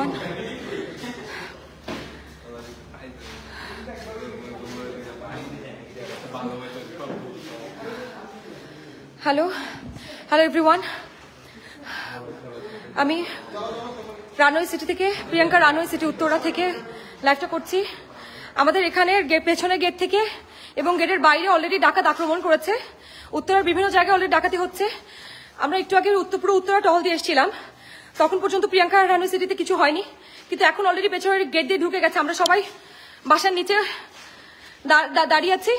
everyone. Hello everyone. আমি runway city থেকে, Priyanka runway city Uttara থেকে লাইভটা করছি। আমাদের এখানে পেছনের গেট থেকে এবং গেটের বাইরে অলরেডি ডাকাত আক্রমণ করেছে। উত্তরার বিভিন্ন জায়গায় অলরেডি ডাকাতি হচ্ছে। আমরা একটু আগে পুরো উত্তরা টহল দিয়ে এসেছিলাম, তখন পর্যন্ত প্রিয়াঙ্কা রানওয়ে সিটিতে কিছু হয়নি, কিন্তু এখন অলরেডি পেছনের গেট দিয়ে ঢুকে গেছে। আমরা সবাই বাসার নিচে দাঁড়িয়ে আছি,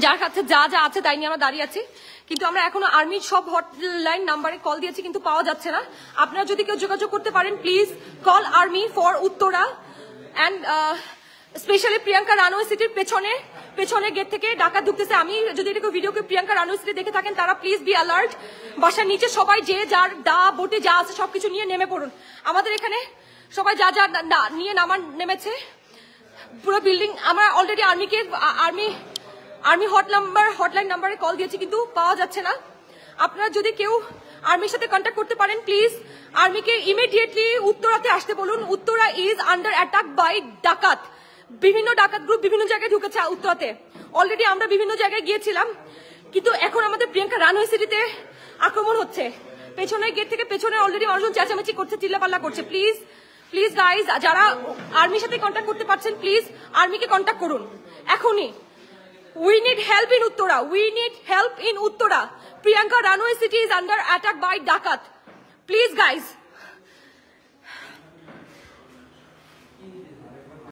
যার কাছে যা যা আছে তাই নিয়ে আমরা দাঁড়িয়ে আছি। কিন্তু আমরা এখনো আর্মির সব হটলাইন নাম্বারে কল দিয়েছি, কিন্তু পাওয়া যাচ্ছে না। আপনারা যদি কেউ যোগাযোগ করতে পারেন, please call army for Uttara and specially Priyanka runway সিটির পেছনে গেট থেকে ডাকাত ঢুকতেছে। আমি যদি এটাকে ভিডিওকে প্রিয়াঙ্কা রানওয়ে সিটি দেখে থাকেন, তারা প্লিজ বি অ্যালার্ট। বাসার নিচে সবাই যে যার দা বটে যা আছে সবকিছু নিয়ে নেমে পড়ুন। আমাদের এখানে সবাই যা যা নিয়ে নেমেছে। পুরো বিল্ডিং আমরা অলরেডি আর্মি হটলাইন নাম্বারে কল দিয়েছি, কিন্তু পাওয়া যাচ্ছে না। আপনারা যদি কেউ আর্মির সাথে কন্ট্যাক্ট করতে পারেন, প্লিজ আর্মিকে ইমিডিয়েটলি উত্তরাতে আসতে বলুন। Uttara is under attack by ডাকাত। বিভিন্ন ডাকাত গ্রুপ বিভিন্ন জায়গায় ঢুকেছে উত্তরাতে। অলরেডি আমরা বিভিন্ন জায়গায় গিয়েছিলাম, কিন্তু এখন আমাদের প্রিয়াঙ্কা রানওয়ে সিটিতে আক্রমণ হচ্ছে। পেছনের গেট থেকে পেছনে অলরেডি মানুষজন চেঁচামেচি করছে, চিল্লাপাল্লা করছে। প্লিজ গাইজ, যারা আর্মির সাথে কন্ট্যাক্ট করতে পারছেন, প্লিজ আর্মিকে কন্ট্যাক্ট করুন এখনই। We need help in Uttara. We need help in Uttara. Priyanka Ranway city is under attack by Dakat. Please guys.